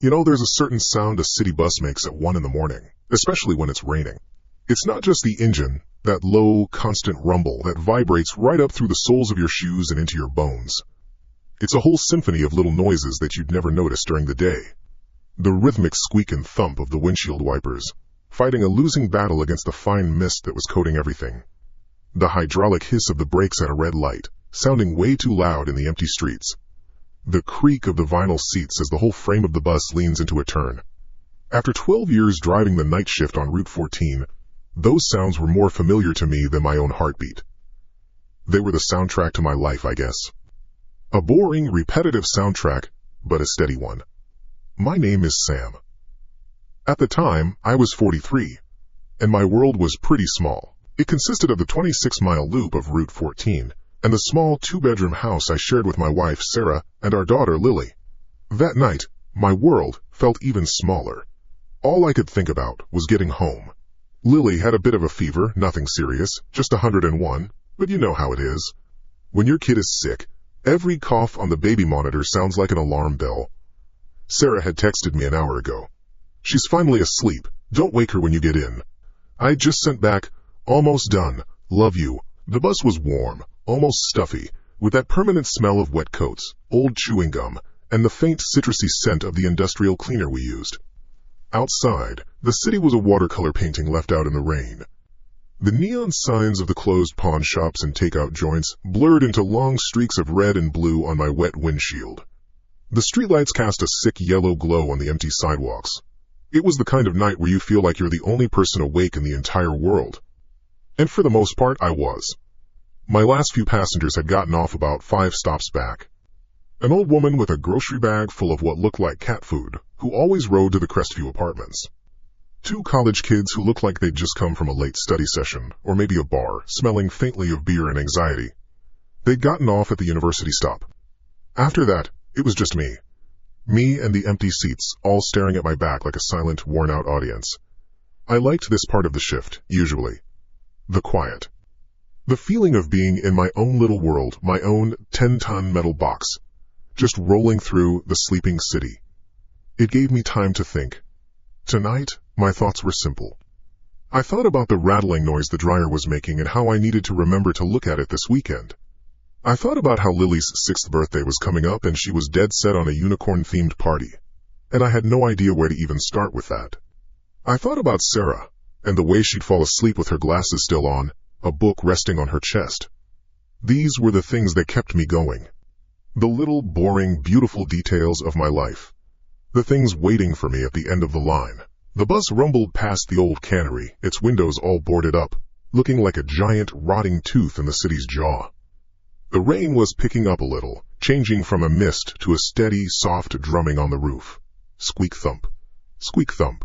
There's a certain sound a city bus makes at 1 in the morning, especially when it's raining. It's not just the engine, that low, constant rumble that vibrates right up through the soles of your shoes and into your bones. It's a whole symphony of little noises that you'd never notice during the day. The rhythmic squeak and thump of the windshield wipers, fighting a losing battle against the fine mist that was coating everything. The hydraulic hiss of the brakes at a red light, sounding way too loud in the empty streets. The creak of the vinyl seats as the whole frame of the bus leans into a turn. After 12 years driving the night shift on Route 14, those sounds were more familiar to me than my own heartbeat. They were the soundtrack to my life, I guess. A boring, repetitive soundtrack, but a steady one. My name is Sam. At the time, I was 43, and my world was pretty small. It consisted of the 26-mile loop of Route 14, and the small 2-bedroom house I shared with my wife, Sarah, and our daughter, Lily. That night, my world felt even smaller. All I could think about was getting home. Lily had a bit of a fever, nothing serious, just 101, but you know how it is. When your kid is sick, every cough on the baby monitor sounds like an alarm bell. Sarah had texted me an hour ago. She's finally asleep. Don't wake her when you get in. I just sent back, almost done, love you. The bus was warm, almost stuffy, with that permanent smell of wet coats, old chewing gum, and the faint citrusy scent of the industrial cleaner we used. Outside, the city was a watercolor painting left out in the rain. The neon signs of the closed pawn shops and takeout joints blurred into long streaks of red and blue on my wet windshield. The streetlights cast a sick yellow glow on the empty sidewalks. It was the kind of night where you feel like you're the only person awake in the entire world. And for the most part, I was. My last few passengers had gotten off about 5 stops back. An old woman with a grocery bag full of what looked like cat food, who always rode to the Crestview apartments. 2 college kids who looked like they'd just come from a late study session, or maybe a bar, smelling faintly of beer and anxiety. They'd gotten off at the university stop. After that, it was just me. Me and the empty seats, all staring at my back like a silent, worn-out audience. I liked this part of the shift, usually. The quiet. The feeling of being in my own little world, my own 10-ton metal box, just rolling through the sleeping city. It gave me time to think. Tonight, my thoughts were simple. I thought about the rattling noise the dryer was making and how I needed to remember to look at it this weekend. I thought about how Lily's 6th birthday was coming up and she was dead set on a unicorn-themed party, and I had no idea where to even start with that. I thought about Sarah, and the way she'd fall asleep with her glasses still on, a book resting on her chest. These were the things that kept me going. The little, boring, beautiful details of my life. The things waiting for me at the end of the line. The bus rumbled past the old cannery, its windows all boarded up, looking like a giant, rotting tooth in the city's jaw. The rain was picking up a little, changing from a mist to a steady, soft drumming on the roof. Squeak thump. Squeak thump.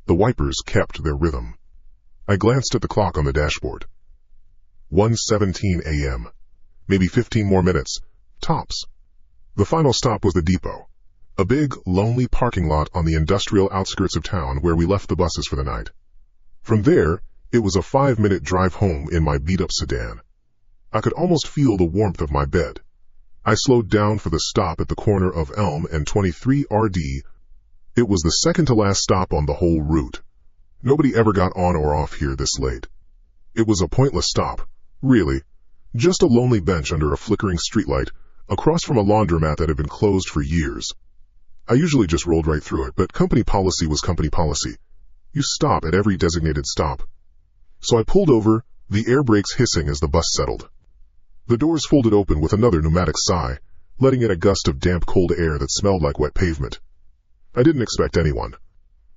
The wipers kept their rhythm. I glanced at the clock on the dashboard. 1:17 a.m. Maybe 15 more minutes. Tops. The final stop was the depot. A big, lonely parking lot on the industrial outskirts of town where we left the buses for the night. From there, it was a 5-minute drive home in my beat-up sedan. I could almost feel the warmth of my bed. I slowed down for the stop at the corner of Elm and 23 RD. It was the second-to-last stop on the whole route. Nobody ever got on or off here this late. It was a pointless stop, really. Just a lonely bench under a flickering streetlight, across from a laundromat that had been closed for years. I usually just rolled right through it, but company policy was company policy. You stop at every designated stop. So I pulled over, the air brakes hissing as the bus settled. The doors folded open with another pneumatic sigh, letting in a gust of damp cold air that smelled like wet pavement. I didn't expect anyone.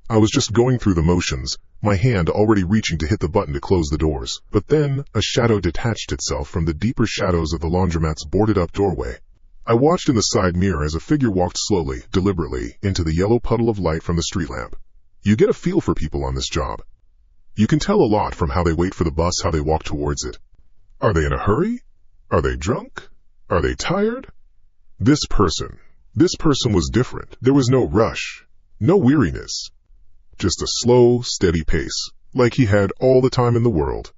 I was just going through the motions, my hand already reaching to hit the button to close the doors. But then, a shadow detached itself from the deeper shadows of the laundromat's boarded-up doorway. I watched in the side mirror as a figure walked slowly, deliberately, into the yellow puddle of light from the street lamp. You get a feel for people on this job. You can tell a lot from how they wait for the bus, how they walk towards it. Are they in a hurry? Are they drunk? Are they tired? This person was different. There was no rush, no weariness. Just a slow, steady pace, like he had all the time in the world.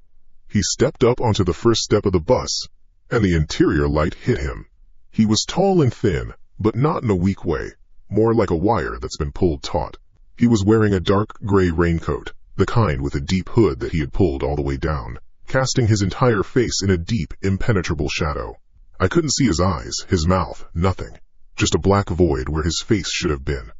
He stepped up onto the first step of the bus, and the interior light hit him. He was tall and thin, but not in a weak way. more like a wire that's been pulled taut. He was wearing a dark gray raincoat, the kind with a deep hood that he had pulled all the way down, casting his entire face in a deep, impenetrable shadow. I couldn't see his eyes, his mouth, nothing. Just a black void where his face should have been.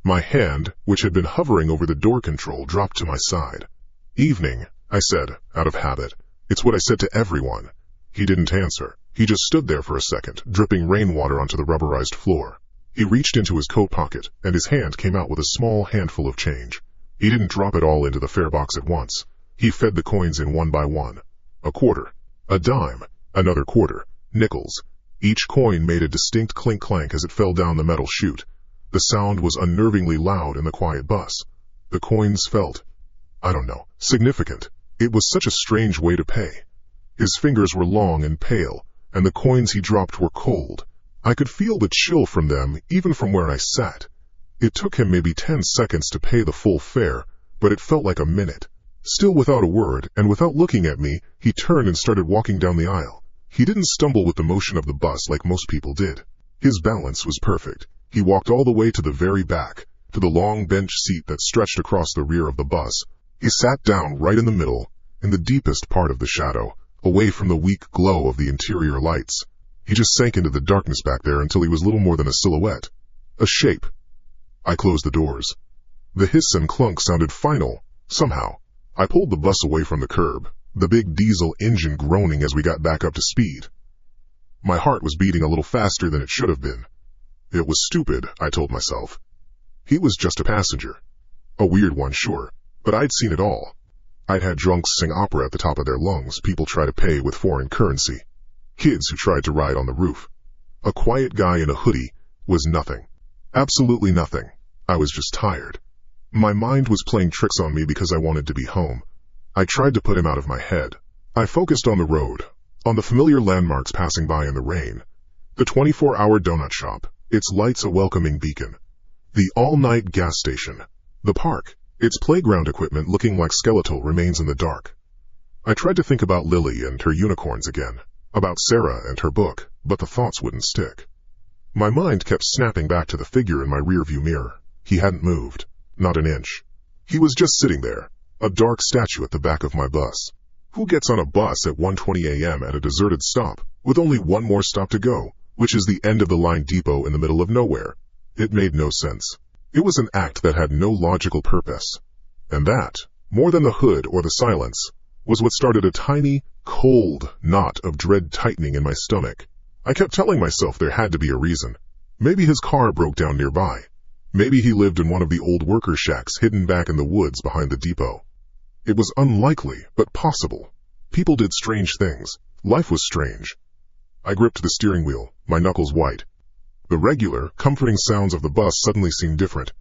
My hand, which had been hovering over the door control, dropped to my side. "Evening," I said, out of habit. It's what I said to everyone. He didn't answer. He just stood there for a second, dripping rainwater onto the rubberized floor. He reached into his coat pocket, and his hand came out with a small handful of change. He didn't drop it all into the fare box at once. He fed the coins in one by one. A quarter, a dime, another quarter, nickels. Each coin made a distinct clink-clank as it fell down the metal chute. The sound was unnervingly loud in the quiet bus. The coins felt, I don't know, significant. It was such a strange way to pay. His fingers were long and pale, and the coins he dropped were cold. I could feel the chill from them, even from where I sat. It took him maybe 10 seconds to pay the full fare, but it felt like a minute. Still without a word, and without looking at me, he turned and started walking down the aisle. He didn't stumble with the motion of the bus like most people did. His balance was perfect. He walked all the way to the very back, to the long bench seat that stretched across the rear of the bus. He sat down right in the middle, in the deepest part of the shadow, away from the weak glow of the interior lights. He just sank into the darkness back there until he was little more than a silhouette. A shape. I closed the doors. The hiss and clunk sounded final, somehow. I pulled the bus away from the curb, the big diesel engine groaning as we got back up to speed. My heart was beating a little faster than it should have been. It was stupid, I told myself. He was just a passenger. A weird one, sure, but I'd seen it all. I'd had drunks sing opera at the top of their lungs, people try to pay with foreign currency, kids who tried to ride on the roof. A quiet guy in a hoodie was nothing. Absolutely nothing. I was just tired. My mind was playing tricks on me because I wanted to be home. I tried to put him out of my head. I focused on the road, on the familiar landmarks passing by in the rain. The 24-hour donut shop, its lights a welcoming beacon. The all-night gas station. The park, its playground equipment looking like skeletal remains in the dark. I tried to think about Lily and her unicorns again, about Sarah and her book, but the thoughts wouldn't stick. My mind kept snapping back to the figure in my rearview mirror. He hadn't moved, not an inch. He was just sitting there, a dark statue at the back of my bus. Who gets on a bus at 1:20 a.m. at a deserted stop, with only one more stop to go, which is the end of the line depot in the middle of nowhere? It made no sense. It was an act that had no logical purpose. And that, more than the hood or the silence, was what started a tiny, cold knot of dread tightening in my stomach. I kept telling myself there had to be a reason. Maybe his car broke down nearby. Maybe he lived in one of the old worker shacks hidden back in the woods behind the depot. It was unlikely, but possible. People did strange things. Life was strange. I gripped the steering wheel, my knuckles white. The regular, comforting sounds of the bus suddenly seemed different.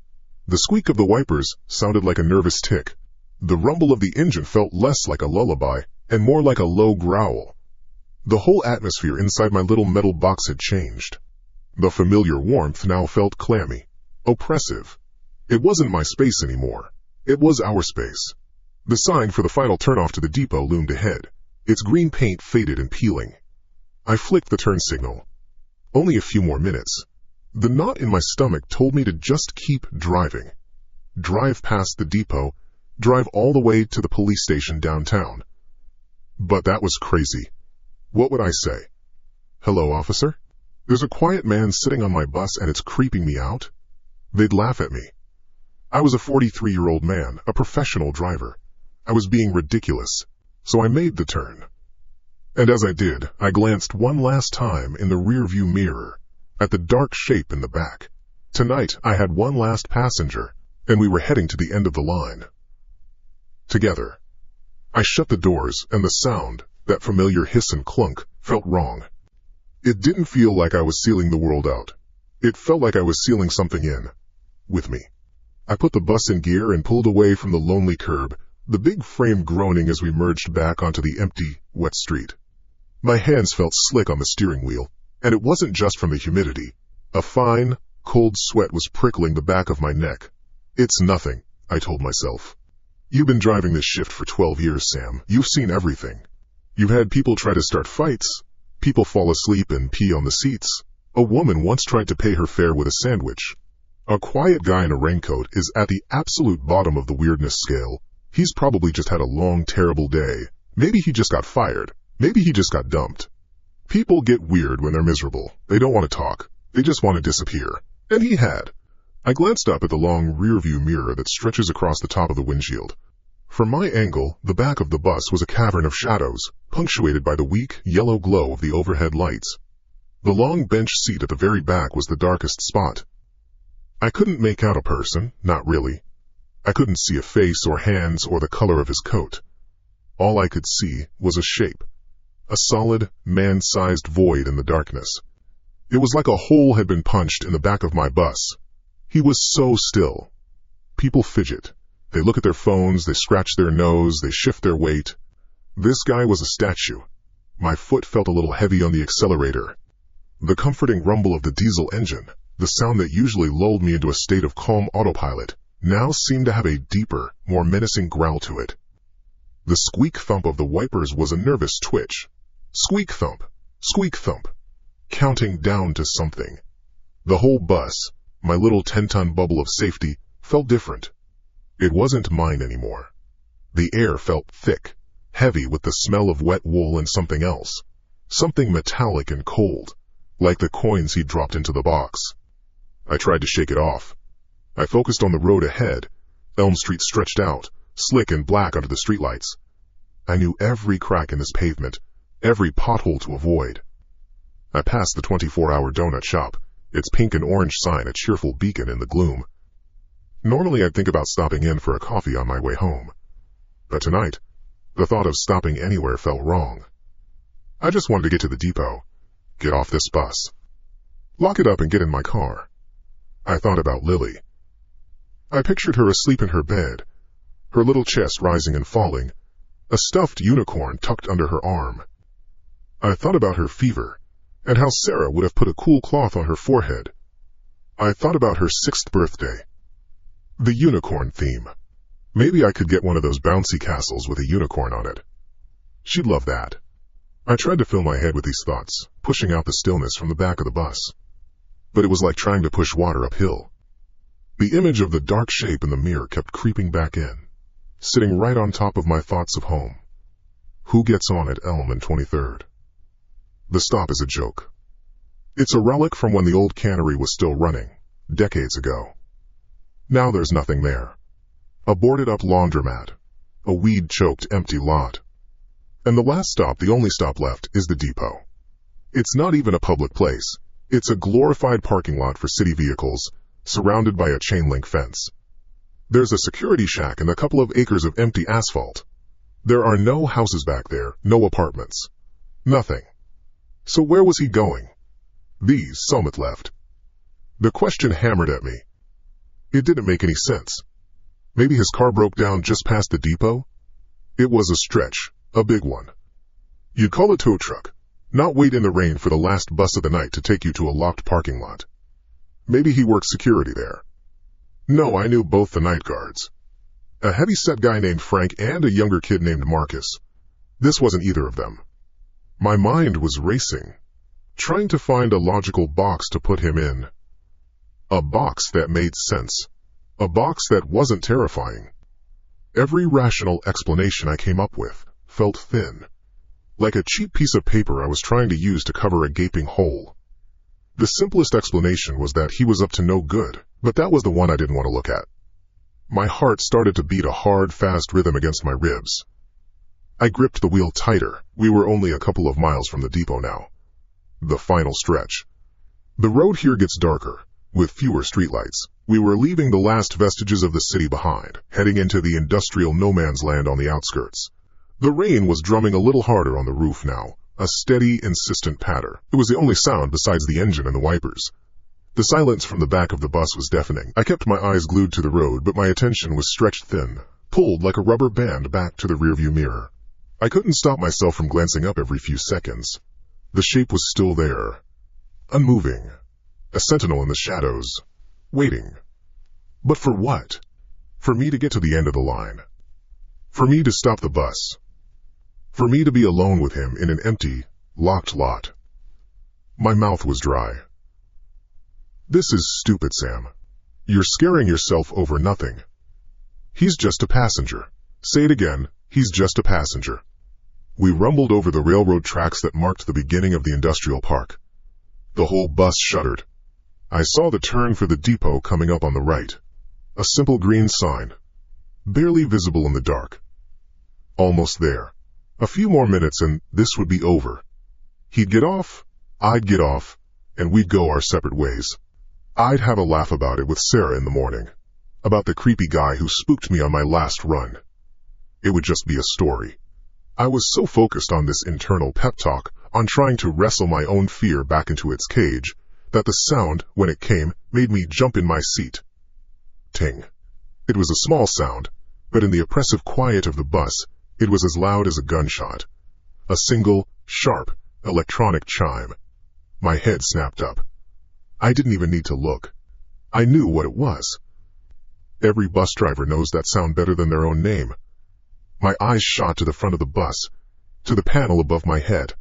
The squeak of the wipers sounded like a nervous tick. The rumble of the engine felt less like a lullaby and more like a low growl. The whole atmosphere inside my little metal box had changed. The familiar warmth now felt clammy, oppressive. It wasn't my space anymore. It was our space. The sign for the final turnoff to the depot loomed ahead, its green paint faded and peeling. I flicked the turn signal. Only a few more minutes. The knot in my stomach told me to just keep driving. Drive past the depot, drive all the way to the police station downtown. But that was crazy. What would I say? Hello, officer? There's a quiet man sitting on my bus and it's creeping me out? They'd laugh at me. I was a 43-year-old man, a professional driver. I was being ridiculous, so I made the turn. And as I did, I glanced one last time in the rearview mirror, at the dark shape in the back. Tonight I had one last passenger, and we were heading to the end of the line. Together. I shut the doors, and the sound, that familiar hiss and clunk, felt wrong. It didn't feel like I was sealing the world out. It felt like I was sealing something in. With me. I put the bus in gear and pulled away from the lonely curb, the big frame groaning as we merged back onto the empty, wet street. My hands felt slick on the steering wheel, and it wasn't just from the humidity. A fine, cold sweat was prickling the back of my neck. It's nothing, I told myself. You've been driving this shift for 12 years, Sam. You've seen everything. You've had people try to start fights, people fall asleep and pee on the seats. A woman once tried to pay her fare with a sandwich. A quiet guy in a raincoat is at the absolute bottom of the weirdness scale. He's probably just had a long, terrible day. Maybe he just got fired. Maybe he just got dumped. People get weird when they're miserable. They don't want to talk. They just want to disappear. And he had. I glanced up at the long rearview mirror that stretches across the top of the windshield. From my angle, the back of the bus was a cavern of shadows, punctuated by the weak, yellow glow of the overhead lights. The long bench seat at the very back was the darkest spot. I couldn't make out a person, not really. I couldn't see a face or hands or the color of his coat. All I could see was a shape. A solid, man-sized void in the darkness. It was like a hole had been punched in the back of my bus. He was so still. People fidget. They look at their phones, they scratch their nose, they shift their weight. This guy was a statue. My foot felt a little heavy on the accelerator. The comforting rumble of the diesel engine, the sound that usually lulled me into a state of calm autopilot, now seemed to have a deeper, more menacing growl to it. The squeak thump of the wipers was a nervous twitch. Squeak thump, counting down to something. The whole bus, my little 10-ton bubble of safety, felt different. It wasn't mine anymore. The air felt thick, heavy with the smell of wet wool and something else. Something metallic and cold, like the coins he'd dropped into the box. I tried to shake it off. I focused on the road ahead. Elm Street stretched out, slick and black under the streetlights. I knew every crack in this pavement, every pothole to avoid. I passed the 24-hour donut shop, its pink and orange sign a cheerful beacon in the gloom. Normally I'd think about stopping in for a coffee on my way home. But tonight, the thought of stopping anywhere felt wrong. I just wanted to get to the depot, get off this bus, lock it up and get in my car. I thought about Lily. I pictured her asleep in her bed, her little chest rising and falling, a stuffed unicorn tucked under her arm. I thought about her fever, and how Sarah would have put a cool cloth on her forehead. I thought about her 6th birthday. The unicorn theme. Maybe I could get one of those bouncy castles with a unicorn on it. She'd love that. I tried to fill my head with these thoughts, pushing out the stillness from the back of the bus. But it was like trying to push water uphill. The image of the dark shape in the mirror kept creeping back in, sitting right on top of my thoughts of home. Who gets on at Elm and 23rd? The stop is a joke. It's a relic from when the old cannery was still running, decades ago. Now there's nothing there. A boarded-up laundromat, a weed-choked empty lot. And the last stop, the only stop left, is the depot. It's not even a public place. It's a glorified parking lot for city vehicles, surrounded by a chain-link fence. There's a security shack and a couple of acres of empty asphalt. There are no houses back there, no apartments. Nothing. So where was he going? These, Summit left. The question hammered at me. It didn't make any sense. Maybe his car broke down just past the depot? It was a stretch, a big one. You'd call a tow truck, not wait in the rain for the last bus of the night to take you to a locked parking lot. Maybe he worked security there. No, I knew both the night guards. A heavy-set guy named Frank and a younger kid named Marcus. This wasn't either of them. My mind was racing, trying to find a logical box to put him in. A box that made sense. A box that wasn't terrifying. Every rational explanation I came up with felt thin, like a cheap piece of paper I was trying to use to cover a gaping hole. The simplest explanation was that he was up to no good, but that was the one I didn't want to look at. My heart started to beat a hard, fast rhythm against my ribs. I gripped the wheel tighter. We were only a couple of miles from the depot now. The final stretch. The road here gets darker, with fewer streetlights. We were leaving the last vestiges of the city behind, heading into the industrial no-man's land on the outskirts. The rain was drumming a little harder on the roof now, a steady, insistent patter. It was the only sound besides the engine and the wipers. The silence from the back of the bus was deafening. I kept my eyes glued to the road, but my attention was stretched thin, pulled like a rubber band back to the rearview mirror. I couldn't stop myself from glancing up every few seconds. The shape was still there, unmoving, a sentinel in the shadows, waiting. But for what? For me to get to the end of the line. For me to stop the bus. For me to be alone with him in an empty, locked lot. My mouth was dry. This is stupid, Sam. You're scaring yourself over nothing. He's just a passenger. Say it again, he's just a passenger. We rumbled over the railroad tracks that marked the beginning of the industrial park. The whole bus shuddered. I saw the turn for the depot coming up on the right. A simple green sign, barely visible in the dark. Almost there. A few more minutes and this would be over. He'd get off, I'd get off, and we'd go our separate ways. I'd have a laugh about it with Sarah in the morning, about the creepy guy who spooked me on my last run. It would just be a story. I was so focused on this internal pep talk, on trying to wrestle my own fear back into its cage, that the sound, when it came, made me jump in my seat. Ting. It was a small sound, but in the oppressive quiet of the bus, it was as loud as a gunshot. A single, sharp, electronic chime. My head snapped up. I didn't even need to look. I knew what it was. Every bus driver knows that sound better than their own name. My eyes shot to the front of the bus, to the panel above my head.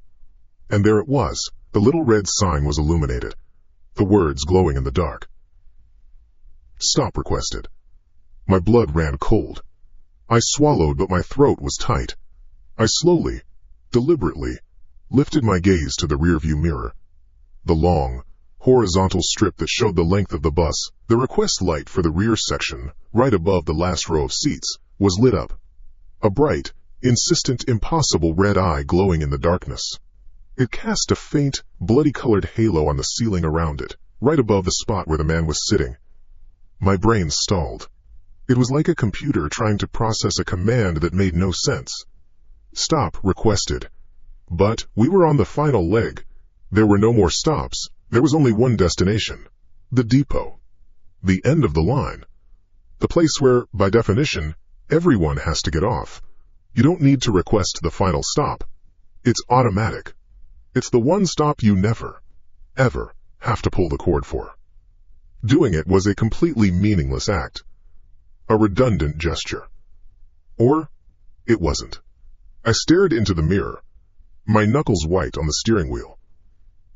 And there it was. The little red sign was illuminated, the words glowing in the dark. Stop requested. My blood ran cold. I swallowed, but my throat was tight. I slowly, deliberately, lifted my gaze to the rearview mirror. The long, horizontal strip that showed the length of the bus, the request light for the rear section, right above the last row of seats, was lit up. A bright, insistent, impossible red eye glowing in the darkness. It cast a faint, bloody-colored halo on the ceiling around it, right above the spot where the man was sitting. My brain stalled. It was like a computer trying to process a command that made no sense. Stop requested. But we were on the final leg. There were no more stops. There was only one destination. The depot. The end of the line. The place where, by definition, everyone has to get off. You don't need to request the final stop. It's automatic. It's the one stop you never, ever have to pull the cord for. Doing it was a completely meaningless act. A redundant gesture. Or it wasn't. I stared into the mirror, my knuckles white on the steering wheel.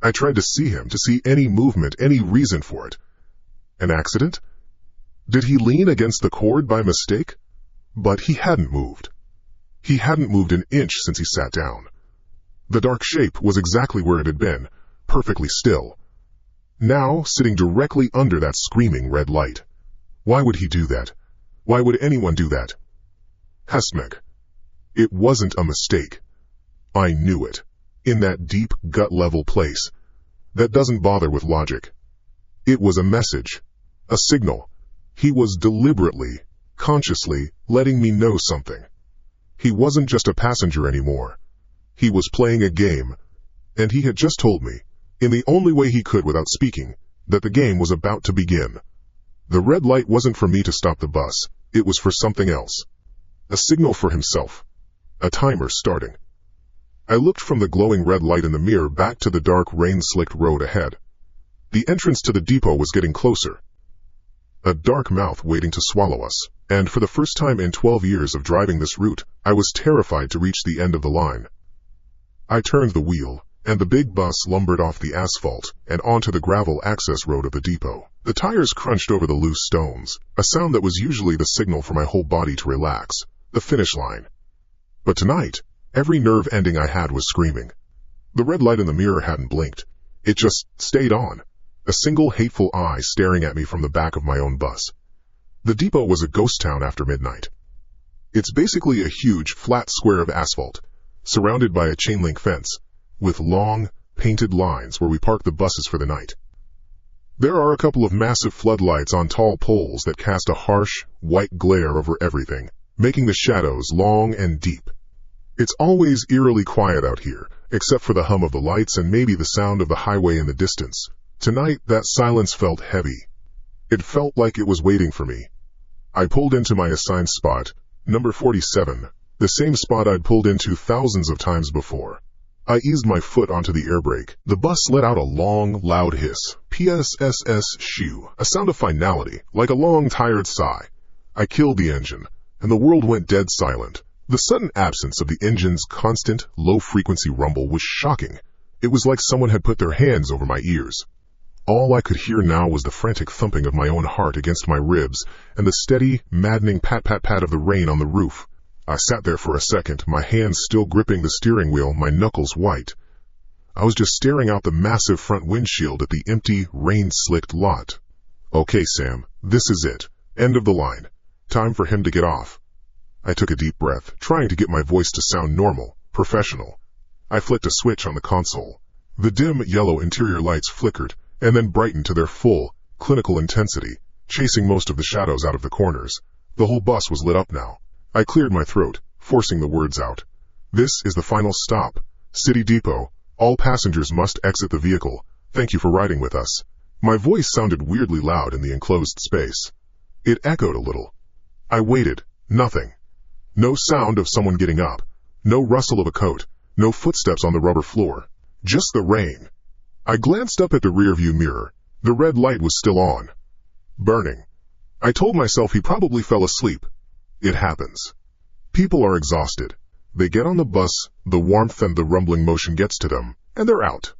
I tried to see him, to see any movement, any reason for it. An accident? Did he lean against the cord by mistake? But he hadn't moved. He hadn't moved an inch since he sat down. The dark shape was exactly where it had been, perfectly still. Now, sitting directly under that screaming red light. Why would he do that? Why would anyone do that? Hesmeg. It wasn't a mistake. I knew it. In that deep, gut-level place. That doesn't bother with logic. It was a message. A signal. He was deliberately, consciously, letting me know something. He wasn't just a passenger anymore. He was playing a game. And he had just told me, in the only way he could without speaking, that the game was about to begin. The red light wasn't for me to stop the bus. It was for something else. A signal for himself. A timer starting. I looked from the glowing red light in the mirror back to the dark, rain-slicked road ahead. The entrance to the depot was getting closer. A dark mouth waiting to swallow us, and for the first time in 12 years of driving this route, I was terrified to reach the end of the line. I turned the wheel, and the big bus lumbered off the asphalt and onto the gravel access road of the depot. The tires crunched over the loose stones, a sound that was usually the signal for my whole body to relax, the finish line. But tonight, every nerve ending I had was screaming. The red light in the mirror hadn't blinked. It just stayed on, a single hateful eye staring at me from the back of my own bus. The depot was a ghost town after midnight. It's basically a huge, flat square of asphalt, surrounded by a chain-link fence, with long, painted lines where we park the buses for the night. There are a couple of massive floodlights on tall poles that cast a harsh, white glare over everything, making the shadows long and deep. It's always eerily quiet out here, except for the hum of the lights and maybe the sound of the highway in the distance. Tonight, that silence felt heavy. It felt like it was waiting for me. I pulled into my assigned spot, number 47, the same spot I'd pulled into thousands of times before. I eased my foot onto the air brake. The bus let out a long, loud hiss. PSSS shoo, a sound of finality, like a long, tired sigh. I killed the engine, and the world went dead silent. The sudden absence of the engine's constant, low-frequency rumble was shocking. It was like someone had put their hands over my ears. All I could hear now was the frantic thumping of my own heart against my ribs and the steady, maddening pat-pat-pat of the rain on the roof. I sat there for a second, my hands still gripping the steering wheel, my knuckles white. I was just staring out the massive front windshield at the empty, rain-slicked lot. Okay, Sam, this is it. End of the line. Time for him to get off. I took a deep breath, trying to get my voice to sound normal, professional. I flicked a switch on the console. The dim, yellow interior lights flickered, and then brightened to their full, clinical intensity, chasing most of the shadows out of the corners. The whole bus was lit up now. I cleared my throat, forcing the words out. This is the final stop. City Depot. All passengers must exit the vehicle. Thank you for riding with us. My voice sounded weirdly loud in the enclosed space. It echoed a little. I waited. Nothing. No sound of someone getting up. No rustle of a coat. No footsteps on the rubber floor. Just the rain. I glanced up at the rearview mirror. The red light was still on. Burning. I told myself he probably fell asleep. It happens. People are exhausted. They get on the bus, the warmth and the rumbling motion gets to them, and they're out.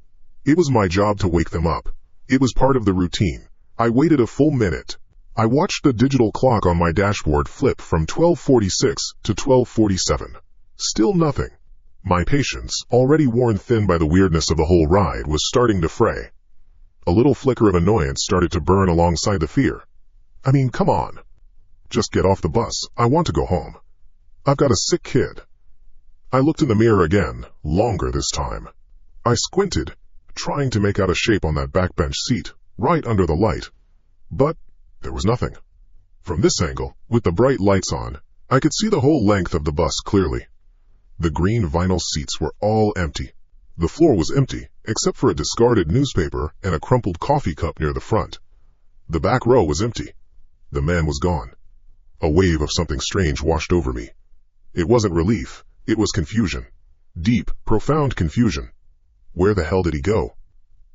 It was my job to wake them up. It was part of the routine. I waited a full minute. I watched the digital clock on my dashboard flip from 12:46 to 12:47. Still nothing. My patience, already worn thin by the weirdness of the whole ride, was starting to fray. A little flicker of annoyance started to burn alongside the fear. I mean, come on. Just get off the bus. I want to go home. I've got a sick kid. I looked in the mirror again, longer this time. I squinted, trying to make out a shape on that backbench seat, right under the light. But there was nothing. From this angle, with the bright lights on, I could see the whole length of the bus clearly. The green vinyl seats were all empty. The floor was empty, except for a discarded newspaper and a crumpled coffee cup near the front. The back row was empty. The man was gone. A wave of something strange washed over me. It wasn't relief, it was confusion. Deep, profound confusion. Where the hell did he go?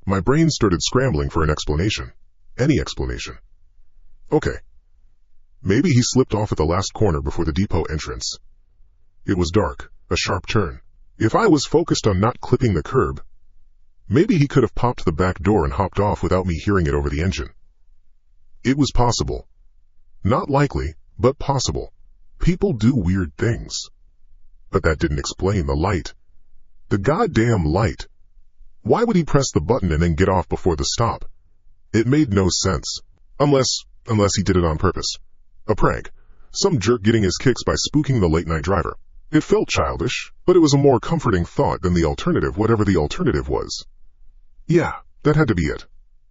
My brain started scrambling for an explanation. Any explanation. Okay. Maybe he slipped off at the last corner before the depot entrance. It was dark, a sharp turn. If I was focused on not clipping the curb, maybe he could have popped the back door and hopped off without me hearing it over the engine. It was possible. Not likely, but possible. People do weird things. But that didn't explain the light. The goddamn light. Why would he press the button and then get off before the stop? It made no sense. Unless he did it on purpose. A prank. Some jerk getting his kicks by spooking the late-night driver. It felt childish, but it was a more comforting thought than the alternative, whatever the alternative was. Yeah, that had to be it.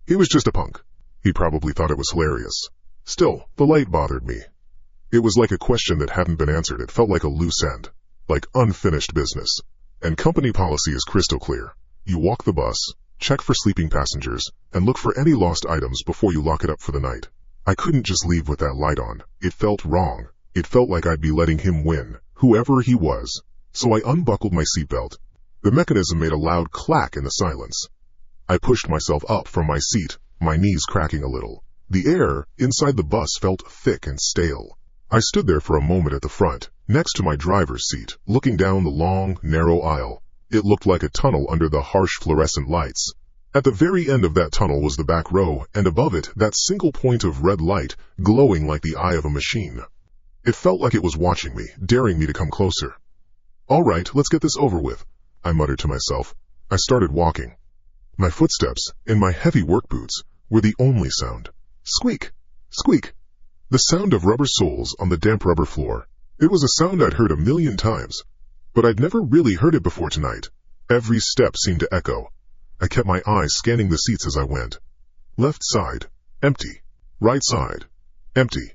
He was just a punk. He probably thought it was hilarious. Still, the light bothered me. It was like a question that hadn't been answered. It felt like a loose end. Like unfinished business. And company policy is crystal clear. You walk the bus, check for sleeping passengers, and look for any lost items before you lock it up for the night. I couldn't just leave with that light on. It felt wrong. It felt like I'd be letting him win, whoever he was. So I unbuckled my seatbelt. The mechanism made a loud clack in the silence. I pushed myself up from my seat, my knees cracking a little. The air inside the bus felt thick and stale. I stood there for a moment at the front, next to my driver's seat, looking down the long, narrow aisle. It looked like a tunnel under the harsh fluorescent lights. At the very end of that tunnel was the back row, and above it, that single point of red light, glowing like the eye of a machine. It felt like it was watching me, daring me to come closer. All right, let's get this over with, I muttered to myself. I started walking. My footsteps, in my heavy work boots, were the only sound. Squeak! Squeak! The sound of rubber soles on the damp rubber floor. It was a sound I'd heard a million times, but I'd never really heard it before tonight. Every step seemed to echo. I kept my eyes scanning the seats as I went. Left side, empty. Right side, empty.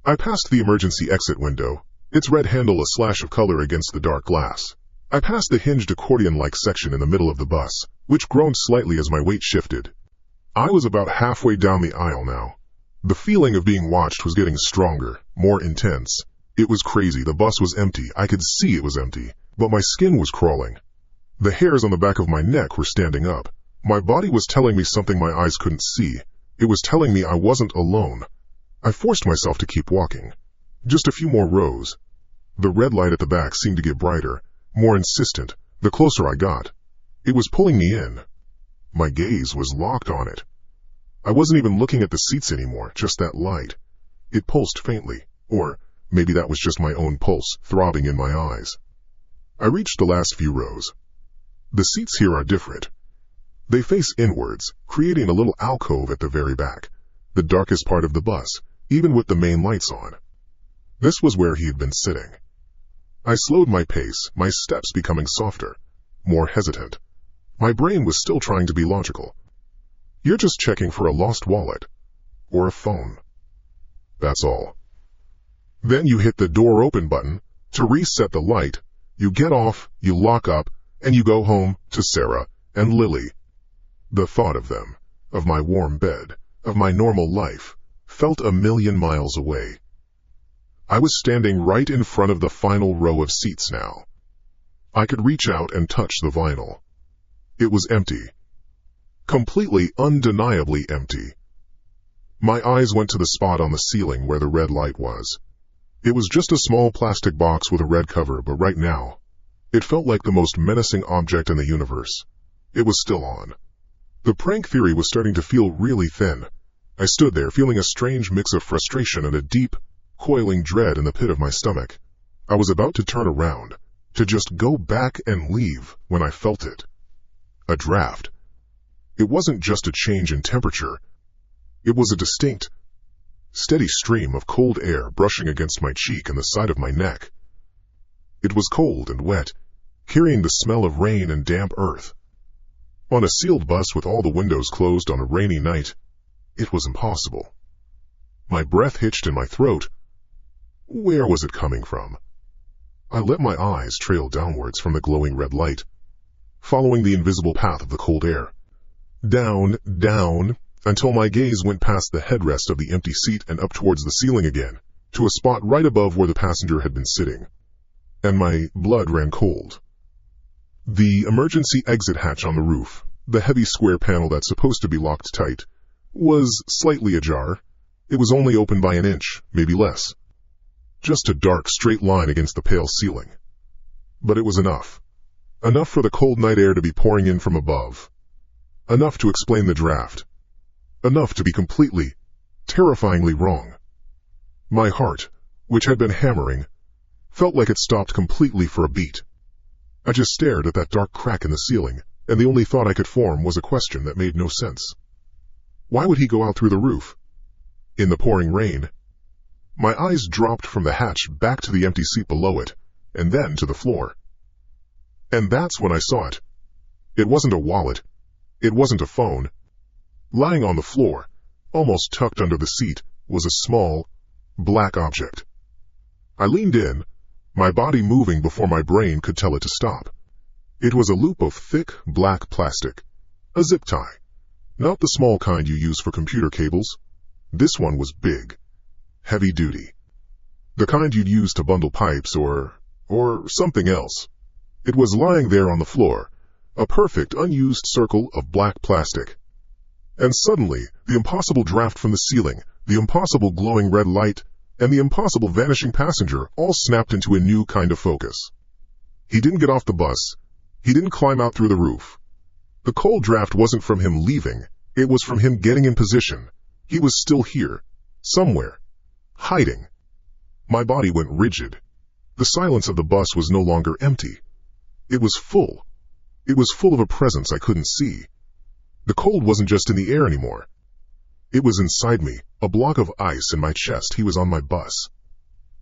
I passed the emergency exit window, its red handle a slash of color against the dark glass. I passed the hinged accordion-like section in the middle of the bus, which groaned slightly as my weight shifted. I was about halfway down the aisle now. The feeling of being watched was getting stronger, more intense. It was crazy. The bus was empty. I could see it was empty, but my skin was crawling. The hairs on the back of my neck were standing up. My body was telling me something my eyes couldn't see. It was telling me I wasn't alone. I forced myself to keep walking. Just a few more rows. The red light at the back seemed to get brighter, more insistent, the closer I got. It was pulling me in. My gaze was locked on it. I wasn't even looking at the seats anymore, just that light. It pulsed faintly, or maybe that was just my own pulse throbbing in my eyes. I reached the last few rows. The seats here are different. They face inwards, creating a little alcove at the very back, the darkest part of the bus, even with the main lights on. This was where he had been sitting. I slowed my pace, my steps becoming softer, more hesitant. My brain was still trying to be logical. You're just checking for a lost wallet, or a phone. That's all. Then you hit the door open button to reset the light, you get off, you lock up, and you go home to Sarah and Lily. The thought of them, of my warm bed, of my normal life, felt a million miles away. I was standing right in front of the final row of seats now. I could reach out and touch the vinyl. It was empty. Completely, undeniably empty. My eyes went to the spot on the ceiling where the red light was. It was just a small plastic box with a red cover, but right now, it felt like the most menacing object in the universe. It was still on. The prank theory was starting to feel really thin. I stood there feeling a strange mix of frustration and a deep, coiling dread in the pit of my stomach. I was about to turn around, to just go back and leave when I felt it. A draft. It wasn't just a change in temperature. It was a distinct, steady stream of cold air brushing against my cheek and the side of my neck. It was cold and wet, carrying the smell of rain and damp earth. On a sealed bus with all the windows closed on a rainy night, it was impossible. My breath hitched in my throat. Where was it coming from? I let my eyes trail downwards from the glowing red light, following the invisible path of the cold air. Down, down, until my gaze went past the headrest of the empty seat and up towards the ceiling again, to a spot right above where the passenger had been sitting. And my blood ran cold. The emergency exit hatch on the roof, the heavy square panel that's supposed to be locked tight, was slightly ajar. It was only open by an inch, maybe less. Just a dark, straight line against the pale ceiling. But it was enough. Enough for the cold night air to be pouring in from above. Enough to explain the draft. Enough to be completely, terrifyingly wrong. My heart, which had been hammering, felt like it stopped completely for a beat. I just stared at that dark crack in the ceiling, and the only thought I could form was a question that made no sense. Why would he go out through the roof? In the pouring rain? My eyes dropped from the hatch back to the empty seat below it, and then to the floor. And that's when I saw it. It wasn't a wallet. It wasn't a phone. Lying on the floor, almost tucked under the seat, was a small, black object. I leaned in, my body moving before my brain could tell it to stop. It was a loop of thick, black plastic. A zip tie. Not the small kind you use for computer cables. This one was big. Heavy duty. The kind you'd use to bundle pipes or something else. It was lying there on the floor, a perfect unused circle of black plastic. And suddenly, the impossible draft from the ceiling, the impossible glowing red light, and the impossible vanishing passenger all snapped into a new kind of focus. He didn't get off the bus. He didn't climb out through the roof. The cold draft wasn't from him leaving. It was from him getting in position. He was still here, somewhere, hiding. My body went rigid. The silence of the bus was no longer empty. It was full. It was full of a presence I couldn't see. The cold wasn't just in the air anymore. It was inside me, a block of ice in my chest. He was on my bus.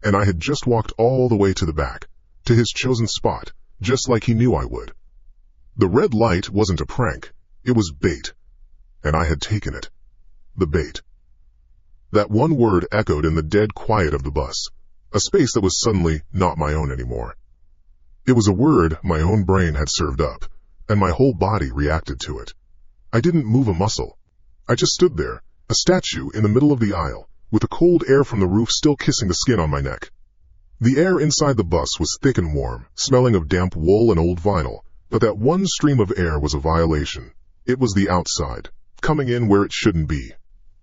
And I had just walked all the way to the back, to his chosen spot, just like he knew I would. The red light wasn't a prank. It was bait. And I had taken it. The bait. That one word echoed in the dead quiet of the bus, a space that was suddenly not my own anymore. It was a word my own brain had served up, and my whole body reacted to it. I didn't move a muscle. I just stood there, a statue in the middle of the aisle, with the cold air from the roof still kissing the skin on my neck. The air inside the bus was thick and warm, smelling of damp wool and old vinyl, but that one stream of air was a violation. It was the outside, coming in where it shouldn't be.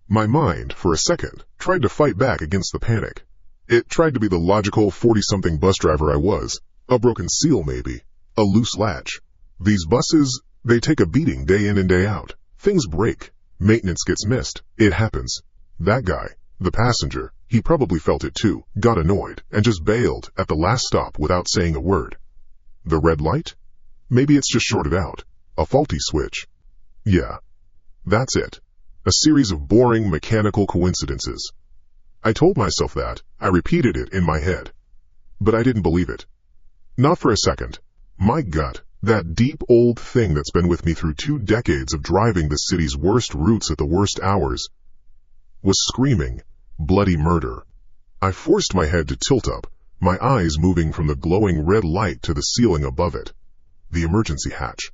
My mind, for a second, tried to fight back against the panic. It tried to be the logical 40-something bus driver I was. A broken seal, maybe. A loose latch. These buses, they take a beating day in and day out. Things break. Maintenance gets missed. It happens. That guy, the passenger, he probably felt it too, got annoyed, and just bailed at the last stop without saying a word. The red light? Maybe it's just shorted out. A faulty switch. Yeah. That's it. A series of boring mechanical coincidences. I told myself that. I repeated it in my head. But I didn't believe it. Not for a second. My gut, that deep old thing that's been with me through 2 decades of driving the city's worst routes at the worst hours, was screaming bloody murder. I forced my head to tilt up, my eyes moving from the glowing red light to the ceiling above it. The emergency hatch.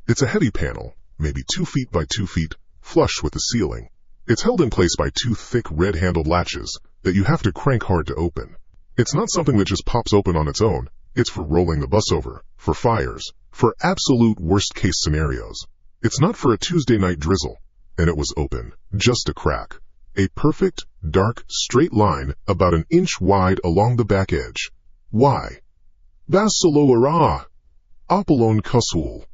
It's a heavy panel, maybe 2 feet by 2 feet, flush with the ceiling. It's held in place by 2 thick red-handled latches that you have to crank hard to open. It's not something that just pops open on its own. It's for rolling the bus over, for fires, for absolute worst-case scenarios. It's not for a Tuesday night drizzle. And it was open, just a crack. A perfect, dark, straight line about an inch wide along the back edge. Why? Basaloara. Apollon Kusul.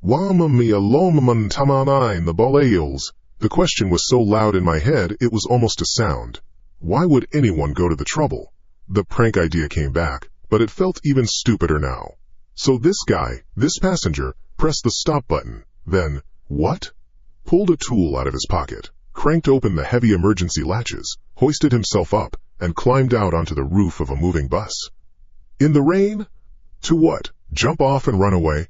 Wama mia lomaman tamanain the baleals. The question was so loud in my head it was almost a sound. Why would anyone go to the trouble? The prank idea came back, but it felt even stupider now. So this guy, this passenger, pressed the stop button, then, what? Pulled a tool out of his pocket, cranked open the heavy emergency latches, hoisted himself up, and climbed out onto the roof of a moving bus. In the rain? To what? Jump off and run away?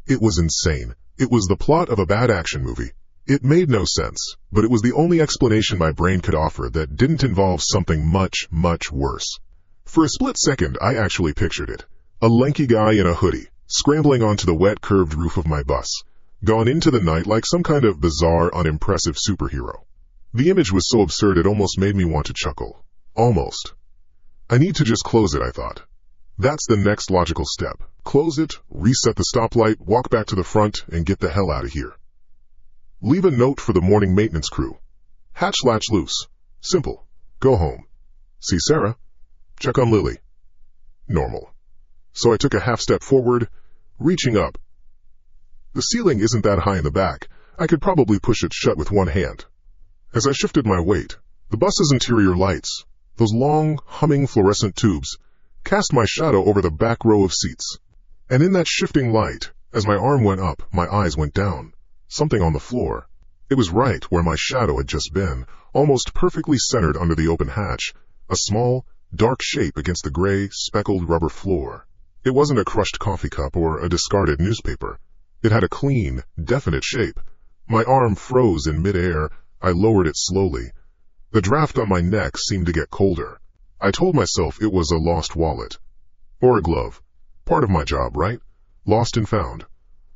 It was insane. It was the plot of a bad action movie. It made no sense, but it was the only explanation my brain could offer that didn't involve something much, much worse. For a split second, I actually pictured it. A lanky guy in a hoodie, scrambling onto the wet, curved roof of my bus, gone into the night like some kind of bizarre, unimpressive superhero. The image was so absurd it almost made me want to chuckle. Almost. I need to just close it, I thought. That's the next logical step. Close it, reset the stoplight, walk back to the front, and get the hell out of here. Leave a note for the morning maintenance crew. Hatch latch loose. Simple. Go home. See Sarah. Check on Lily. Normal. So I took a half step forward, reaching up. The ceiling isn't that high in the back. I could probably push it shut with one hand. As I shifted my weight, the bus's interior lights, those long, humming fluorescent tubes, cast my shadow over the back row of seats. And in that shifting light, as my arm went up, my eyes went down. Something on the floor. It was right where my shadow had just been, almost perfectly centered under the open hatch, a small, dark shape against the gray, speckled rubber floor. It wasn't a crushed coffee cup or a discarded newspaper. It had a clean, definite shape. My arm froze in midair. I lowered it slowly. The draft on my neck seemed to get colder. I told myself it was a lost wallet. Or a glove. Part of my job, right? Lost and found.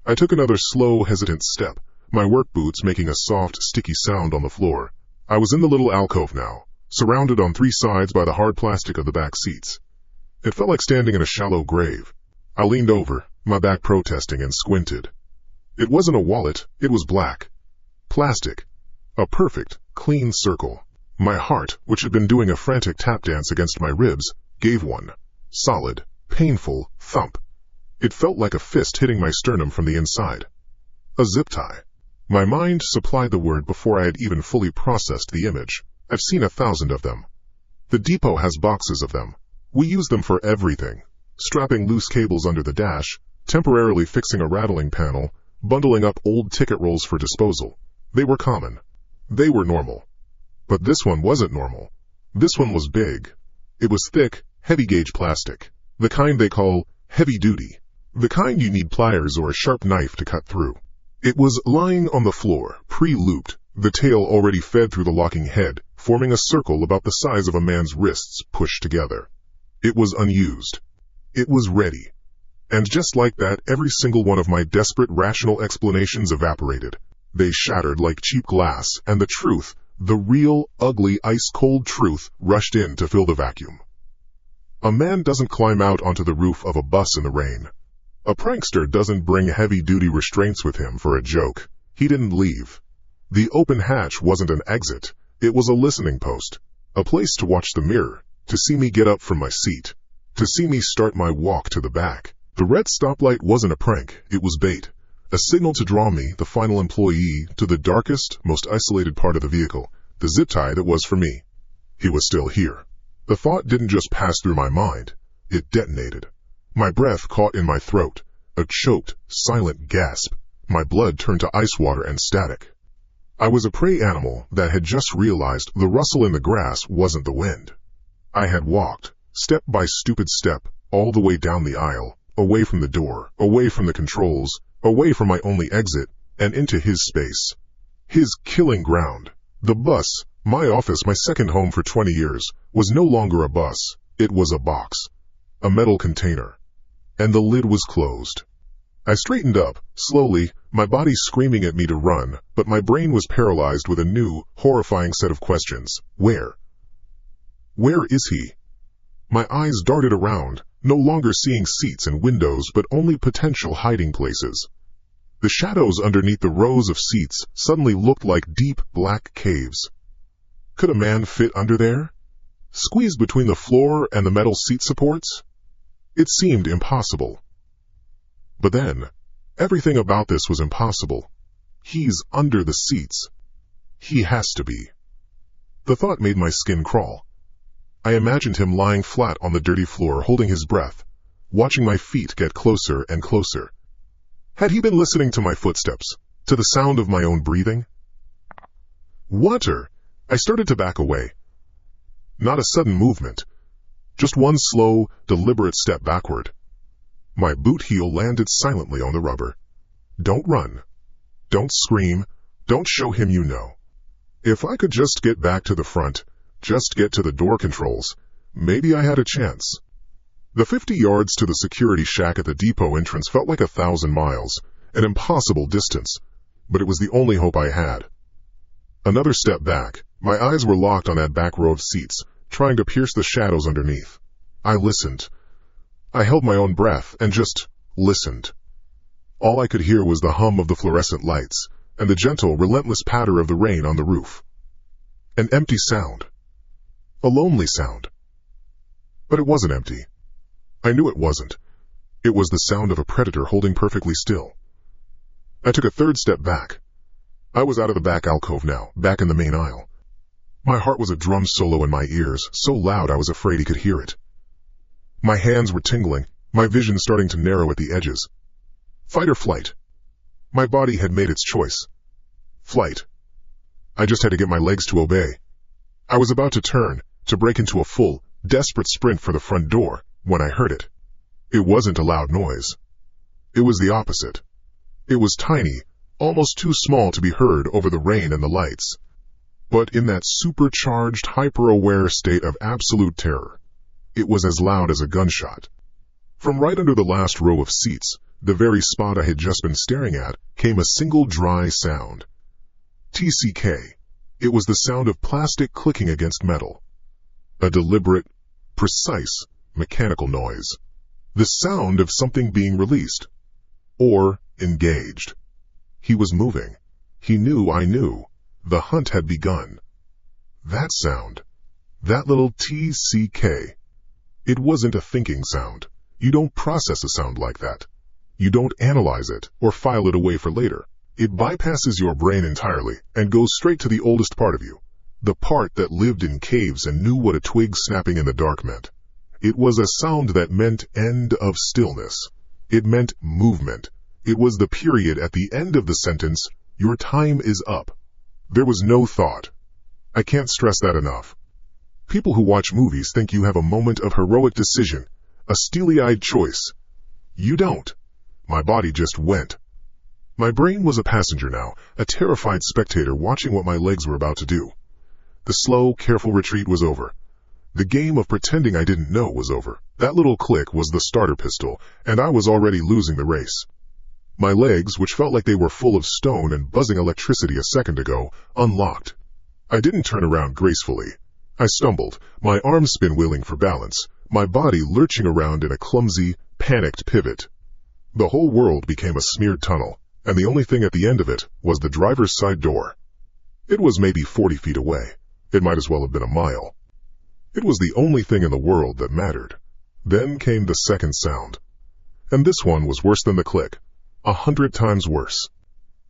I took another slow, hesitant step, my work boots making a soft, sticky sound on the floor. I was in the little alcove now, surrounded on 3 sides by the hard plastic of the back seats. It felt like standing in a shallow grave. I leaned over, my back protesting, and squinted. It wasn't a wallet, it was black. Plastic. A perfect, clean circle. My heart, which had been doing a frantic tap dance against my ribs, gave one solid, painful thump. It felt like a fist hitting my sternum from the inside. A zip tie. My mind supplied the word before I had even fully processed the image. I've seen 1,000 of them. The depot has boxes of them. We use them for everything. Strapping loose cables under the dash, temporarily fixing a rattling panel, bundling up old ticket rolls for disposal. They were common. They were normal. But this one wasn't normal. This one was big. It was thick, heavy-gauge plastic. The kind they call heavy-duty. The kind you need pliers or a sharp knife to cut through. It was lying on the floor, pre-looped, the tail already fed through the locking head, forming a circle about the size of a man's wrists pushed together. It was unused. It was ready. And just like that, every single one of my desperate rational explanations evaporated. They shattered like cheap glass, and the truth, the real, ugly, ice-cold truth, rushed in to fill the vacuum. A man doesn't climb out onto the roof of a bus in the rain. A prankster doesn't bring heavy-duty restraints with him for a joke. He didn't leave. The open hatch wasn't an exit. It was a listening post. A place to watch the mirror, to see me get up from my seat, to see me start my walk to the back. The red stoplight wasn't a prank. It was bait. a signal to draw me, the final employee, to the darkest, most isolated part of the vehicle, the zip tie that was for me. He was still here. The thought didn't just pass through my mind, it detonated. My breath caught in my throat, a choked, silent gasp. My blood turned to ice water and static. I was a prey animal that had just realized the rustle in the grass wasn't the wind. I had walked, step by stupid step, all the way down the aisle, away from the door, away from the controls, away from my only exit, and into his space. His killing ground. The bus, my office, my second home for 20 years, was no longer a bus. It was a box. A metal container. And the lid was closed. I straightened up, slowly, my body screaming at me to run, but my brain was paralyzed with a new, horrifying set of questions. Where? Where is he? My eyes darted around, no longer seeing seats and windows but only potential hiding places. The shadows underneath the rows of seats suddenly looked like deep, black caves. Could a man fit under there? Squeezed between the floor and the metal seat supports? It seemed impossible. But then, everything about this was impossible. He's under the seats. He has to be. The thought made my skin crawl. I imagined him lying flat on the dirty floor, holding his breath, watching my feet get closer and closer. Had he been listening to my footsteps, to the sound of my own breathing? Water! I started to back away. Not a sudden movement, just one slow, deliberate step backward. My boot heel landed silently on the rubber. Don't run. Don't scream. Don't show him you know. If I could just get back to the front, just get to the door controls, maybe I had a chance. The 50 yards to the security shack at the depot entrance felt like 1,000 miles, an impossible distance, but it was the only hope I had. Another step back, my eyes were locked on that back row of seats, trying to pierce the shadows underneath. I listened. I held my own breath and just listened. All I could hear was the hum of the fluorescent lights and the gentle, relentless patter of the rain on the roof. An empty sound. A lonely sound. But it wasn't empty. I knew it wasn't. It was the sound of a predator holding perfectly still. I took a third step back. I was out of the back alcove now, back in the main aisle. My heart was a drum solo in my ears, so loud I was afraid he could hear it. My hands were tingling, my vision starting to narrow at the edges. Fight or flight? My body had made its choice. Flight. I just had to get my legs to obey. I was about to turn, to break into a full, desperate sprint for the front door, when I heard it. It wasn't a loud noise. It was the opposite. It was tiny, almost too small to be heard over the rain and the lights. But in that supercharged, hyper-aware state of absolute terror, it was as loud as a gunshot. From right under the last row of seats, the very spot I had just been staring at, came a single dry sound. TCK. It was the sound of plastic clicking against metal. A deliberate, precise, mechanical noise. The sound of something being released. Or engaged. He was moving. He knew I knew. The hunt had begun. That sound. That little TCK. It wasn't a thinking sound. You don't process a sound like that. You don't analyze it or file it away for later. It bypasses your brain entirely and goes straight to the oldest part of you. The part that lived in caves and knew what a twig snapping in the dark meant. It was a sound that meant end of stillness. It meant movement. It was the period at the end of the sentence, your time is up. There was no thought. I can't stress that enough. People who watch movies think you have a moment of heroic decision, a steely-eyed choice. You don't. My body just went. My brain was a passenger now, a terrified spectator watching what my legs were about to do. The slow, careful retreat was over. The game of pretending I didn't know was over. That little click was the starter pistol, and I was already losing the race. My legs, which felt like they were full of stone and buzzing electricity a second ago, unlocked. I didn't turn around gracefully. I stumbled, my arms spin-wheeling for balance, my body lurching around in a clumsy, panicked pivot. The whole world became a smeared tunnel, and the only thing at the end of it was the driver's side door. It was maybe 40 feet away. It might as well have been a mile. It was the only thing in the world that mattered. Then came the second sound. And this one was worse than the click. 100 times worse.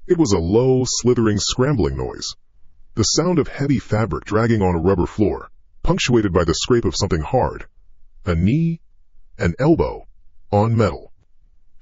It was a low, slithering, scrambling noise. The sound of heavy fabric dragging on a rubber floor, punctuated by the scrape of something hard. A knee, an elbow, on metal.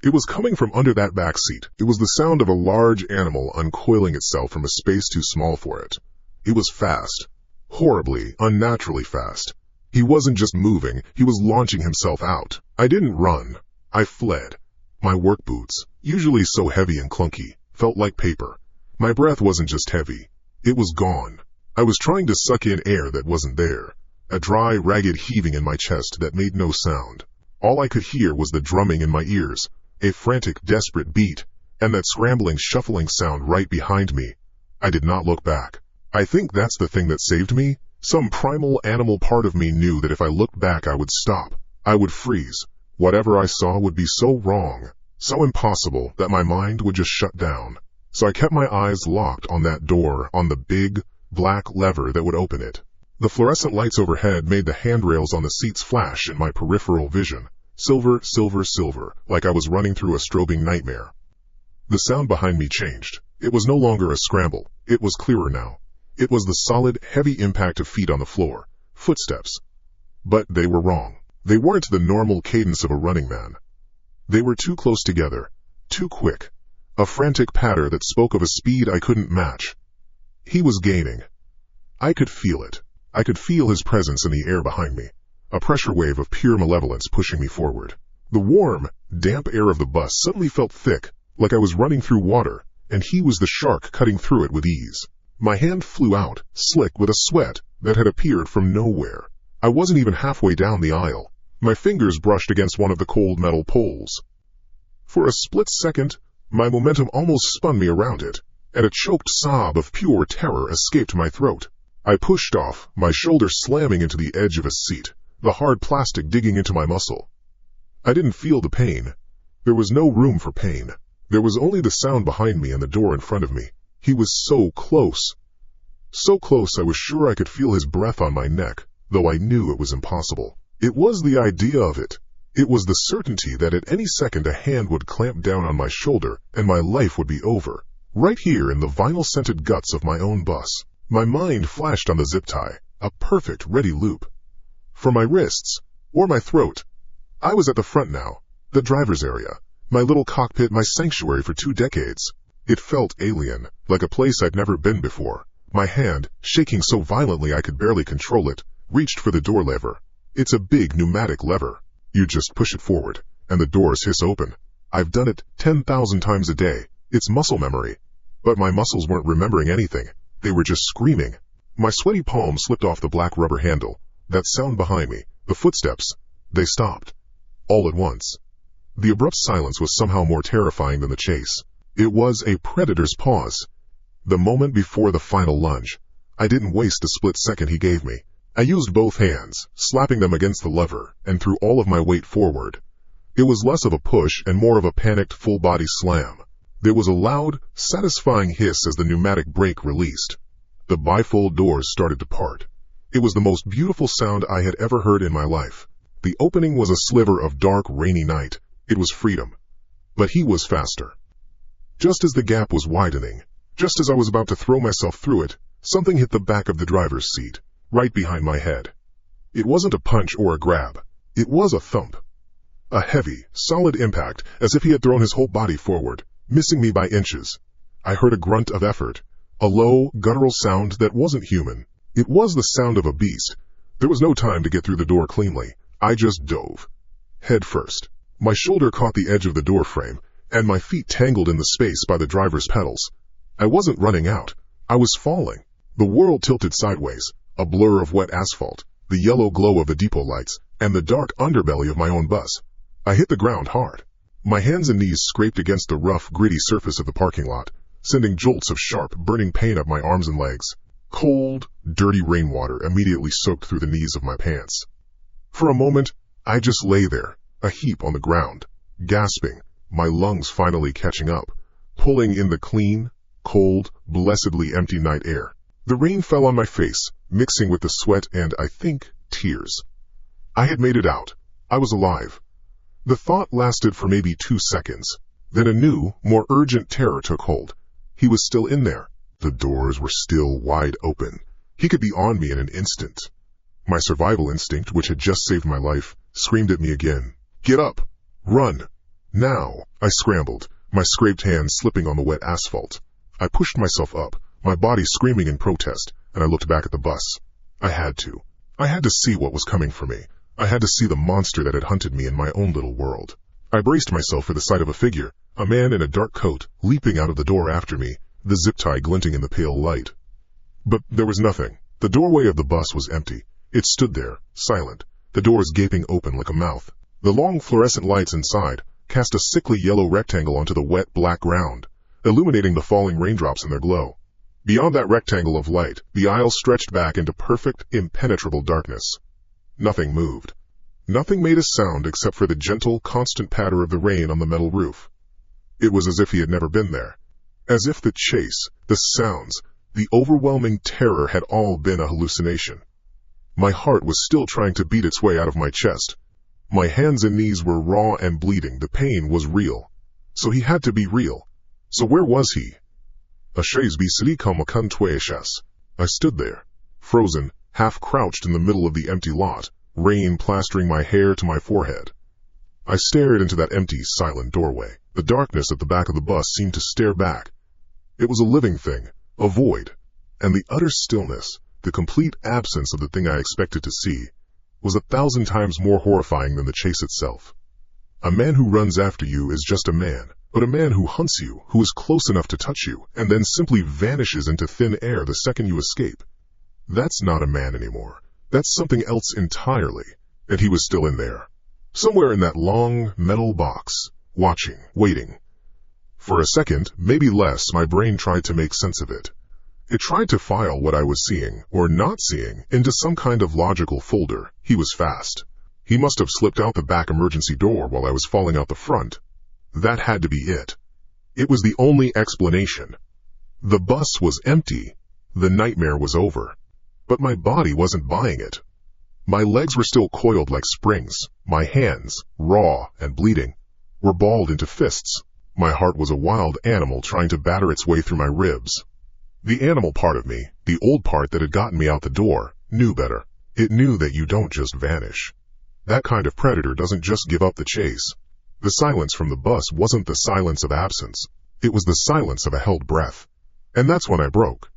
It was coming from under that back seat. It was the sound of a large animal uncoiling itself from a space too small for it. It was fast. Horribly, unnaturally fast. He wasn't just moving, he was launching himself out. I didn't run. I fled. My work boots, usually so heavy and clunky, felt like paper. My breath wasn't just heavy. It was gone. I was trying to suck in air that wasn't there. A dry, ragged heaving in my chest that made no sound. All I could hear was the drumming in my ears, a frantic, desperate beat, and that scrambling, shuffling sound right behind me. I did not look back. I think that's the thing that saved me. Some primal animal part of me knew that if I looked back I would stop. I would freeze. Whatever I saw would be so wrong, so impossible, that my mind would just shut down. So I kept my eyes locked on that door, on the big, black lever that would open it. The fluorescent lights overhead made the handrails on the seats flash in my peripheral vision. Silver, silver, silver, like I was running through a strobing nightmare. The sound behind me changed. It was no longer a scramble. It was clearer now. It was the solid, heavy impact of feet on the floor. Footsteps. But they were wrong. They weren't the normal cadence of a running man. They were too close together, too quick. A frantic patter that spoke of a speed I couldn't match. He was gaining. I could feel it. I could feel his presence in the air behind me. A pressure wave of pure malevolence pushing me forward. The warm, damp air of the bus suddenly felt thick, like I was running through water, and he was the shark cutting through it with ease. My hand flew out, slick with a sweat that had appeared from nowhere. I wasn't even halfway down the aisle. My fingers brushed against one of the cold metal poles. For a split second, my momentum almost spun me around it, and a choked sob of pure terror escaped my throat. I pushed off, my shoulder slamming into the edge of a seat, the hard plastic digging into my muscle. I didn't feel the pain. There was no room for pain. There was only the sound behind me and the door in front of me. He was so close. So close I was sure I could feel his breath on my neck, though I knew it was impossible. It was the idea of it. It was the certainty that at any second a hand would clamp down on my shoulder and my life would be over. Right here in the vinyl-scented guts of my own bus. My mind flashed on the zip tie, a perfect ready loop. For my wrists, or my throat. I was at the front now, the driver's area, my little cockpit, my sanctuary for 2 decades. It felt alien, like a place I'd never been before. My hand, shaking so violently I could barely control it, reached for the door lever. It's a big pneumatic lever. You just push it forward, and the doors hiss open. I've done it 10,000 times a day. It's muscle memory. But my muscles weren't remembering anything. They were just screaming. My sweaty palm slipped off the black rubber handle. That sound behind me, the footsteps, they stopped. All at once. The abrupt silence was somehow more terrifying than the chase. It was a predator's pause. The moment before the final lunge. I didn't waste the split second he gave me. I used both hands, slapping them against the lever, and threw all of my weight forward. It was less of a push and more of a panicked full-body slam. There was a loud, satisfying hiss as the pneumatic brake released. The bifold doors started to part. It was the most beautiful sound I had ever heard in my life. The opening was a sliver of dark, rainy night. It was freedom. But he was faster. Just as the gap was widening, just as I was about to throw myself through it, something hit the back of the driver's seat, right behind my head. It wasn't a punch or a grab. It was a thump. A heavy, solid impact, as if he had thrown his whole body forward, missing me by inches. I heard a grunt of effort, a low, guttural sound that wasn't human. It was the sound of a beast. There was no time to get through the door cleanly. I just dove. Head first. My shoulder caught the edge of the door frame, and my feet tangled in the space by the driver's pedals. I wasn't running out. I was falling. The world tilted sideways, a blur of wet asphalt, the yellow glow of the depot lights, and the dark underbelly of my own bus. I hit the ground hard. My hands and knees scraped against the rough, gritty surface of the parking lot, sending jolts of sharp, burning pain up my arms and legs. Cold, dirty rainwater immediately soaked through the knees of my pants. For a moment, I just lay there, a heap on the ground, gasping, my lungs finally catching up, pulling in the clean, cold, blessedly empty night air. The rain fell on my face, mixing with the sweat and, I think, tears. I had made it out. I was alive. The thought lasted for maybe 2 seconds. Then a new, more urgent terror took hold. He was still in there. The doors were still wide open. He could be on me in an instant. My survival instinct, which had just saved my life, screamed at me again. Get up! Run! Now! I scrambled, my scraped hands slipping on the wet asphalt. I pushed myself up, my body screaming in protest, and I looked back at the bus. I had to. I had to see what was coming for me. I had to see the monster that had hunted me in my own little world. I braced myself for the sight of a figure, a man in a dark coat, leaping out of the door after me, the zip tie glinting in the pale light. But there was nothing. The doorway of the bus was empty. It stood there, silent, the doors gaping open like a mouth. The long fluorescent lights inside cast a sickly yellow rectangle onto the wet black ground, illuminating the falling raindrops in their glow. Beyond that rectangle of light, the aisle stretched back into perfect, impenetrable darkness. Nothing moved. Nothing made a sound except for the gentle, constant patter of the rain on the metal roof. It was as if he had never been there. As if the chase, the sounds, the overwhelming terror had all been a hallucination. My heart was still trying to beat its way out of my chest. My hands and knees were raw and bleeding. The pain was real. So he had to be real. So where was he? I stood there, frozen, half crouched in the middle of the empty lot, rain plastering my hair to my forehead. I stared into that empty, silent doorway. The darkness at the back of the bus seemed to stare back. It was a living thing, a void, and the utter stillness, the complete absence of the thing I expected to see, was 1,000 times more horrifying than the chase itself. A man who runs after you is just a man, but a man who hunts you, who is close enough to touch you, and then simply vanishes into thin air the second you escape. That's not a man anymore. That's something else entirely, and he was still in there. Somewhere in that long, metal box, watching, waiting. For a second, maybe less, my brain tried to make sense of it. It tried to file what I was seeing, or not seeing, into some kind of logical folder. He was fast. He must have slipped out the back emergency door while I was falling out the front. That had to be it. It was the only explanation. The bus was empty. The nightmare was over. But my body wasn't buying it. My legs were still coiled like springs. My hands, raw and bleeding, were balled into fists. My heart was a wild animal trying to batter its way through my ribs. The animal part of me, the old part that had gotten me out the door, knew better. It knew that you don't just vanish. That kind of predator doesn't just give up the chase. The silence from the bus wasn't the silence of absence. It was the silence of a held breath. And that's when I broke.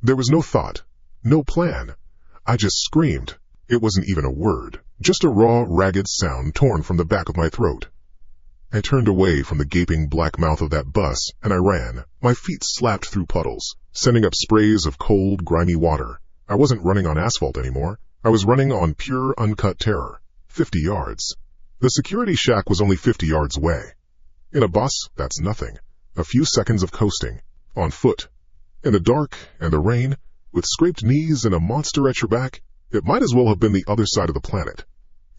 There was no thought, no plan. I just screamed. It wasn't even a word, just a raw, ragged sound torn from the back of my throat. I turned away from the gaping black mouth of that bus, and I ran. My feet slapped through puddles, sending up sprays of cold, grimy water. I wasn't running on asphalt anymore. I was running on pure, uncut terror. 50 yards. The security shack was only 50 yards away. In a bus, that's nothing. A few seconds of coasting. On foot. In the dark and the rain, with scraped knees and a monster at your back, it might as well have been the other side of the planet.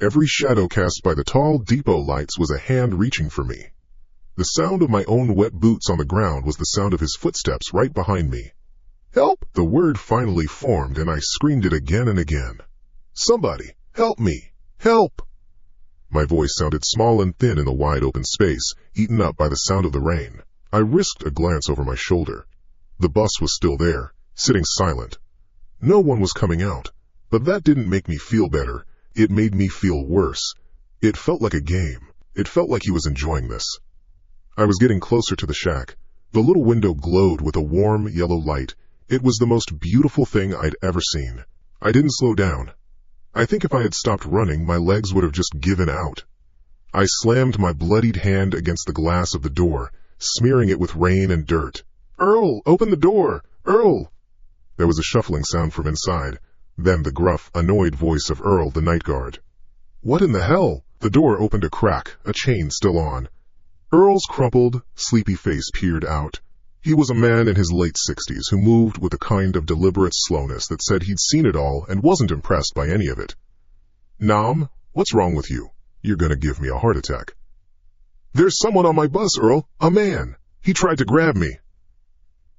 Every shadow cast by the tall depot lights was a hand reaching for me. The sound of my own wet boots on the ground was the sound of his footsteps right behind me. Help! The word finally formed, and I screamed it again and again. Somebody, help me! Help! My voice sounded small and thin in the wide open space, eaten up by the sound of the rain. I risked a glance over my shoulder. The bus was still there, sitting silent. No one was coming out, but that didn't make me feel better. It made me feel worse. It felt like a game. It felt like he was enjoying this. I was getting closer to the shack. The little window glowed with a warm yellow light. It was the most beautiful thing I'd ever seen. I didn't slow down. I think if I had stopped running, my legs would have just given out. I slammed my bloodied hand against the glass of the door, smearing it with rain and dirt. Earl, open the door! Earl! There was a shuffling sound from inside. Then the gruff, annoyed voice of Earl, the night guard. What in the hell? The door opened a crack, a chain still on. Earl's crumpled, sleepy face peered out. He was a man in his late 60s who moved with a kind of deliberate slowness that said he'd seen it all and wasn't impressed by any of it. Nam, what's wrong with you? You're gonna give me a heart attack. There's someone on my bus, Earl. A man. He tried to grab me.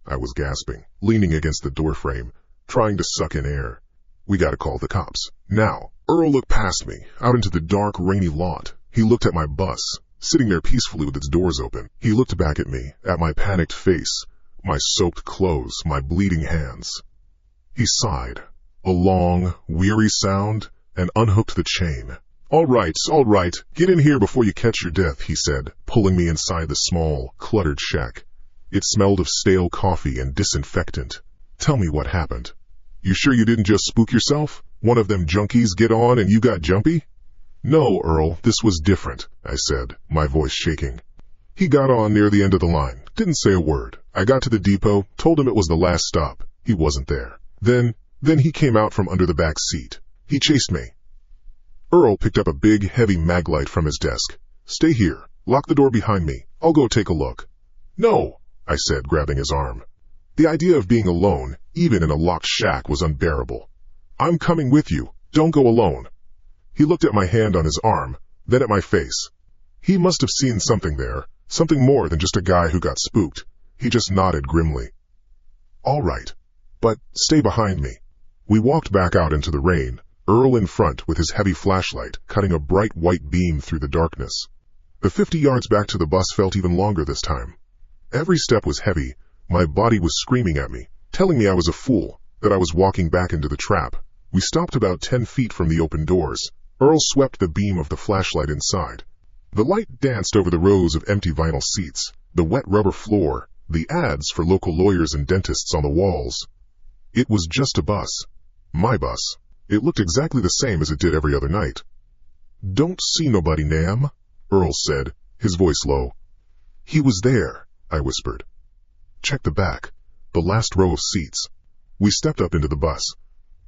I was gasping, leaning against the doorframe, trying to suck in air. We gotta call the cops. Now. Earl looked past me, out into the dark, rainy lot. He looked at my bus, sitting there peacefully with its doors open. He looked back at me, at my panicked face, my soaked clothes, my bleeding hands. He sighed, a long, weary sound, and unhooked the chain. All right, get in here before you catch your death, he said, pulling me inside the small, cluttered shack. It smelled of stale coffee and disinfectant. Tell me what happened. You sure you didn't just spook yourself? One of them junkies get on and you got jumpy? No, Earl, this was different, I said, my voice shaking. He got on near the end of the line, didn't say a word. I got to the depot, told him it was the last stop. He wasn't there. Then he came out from under the back seat. He chased me. Earl picked up a big, heavy maglite from his desk. Stay here. Lock the door behind me. I'll go take a look. No, I said, grabbing his arm. The idea of being alone, even in a locked shack, was unbearable. I'm coming with you. Don't go alone. He looked at my hand on his arm, then at my face. He must have seen something there, something more than just a guy who got spooked. He just nodded grimly. All right, but stay behind me. We walked back out into the rain, Earl in front with his heavy flashlight cutting a bright white beam through the darkness. The 50 yards back to the bus felt even longer this time. Every step was heavy. My body was screaming at me, telling me I was a fool, that I was walking back into the trap. We stopped about 10 feet from the open doors. Earl swept the beam of the flashlight inside. The light danced over the rows of empty vinyl seats, the wet rubber floor, the ads for local lawyers and dentists on the walls. It was just a bus. My bus. It looked exactly the same as it did every other night. Don't see nobody, Nam, Earl said, his voice low. He was there, I whispered. Check the back, the last row of seats. We stepped up into the bus.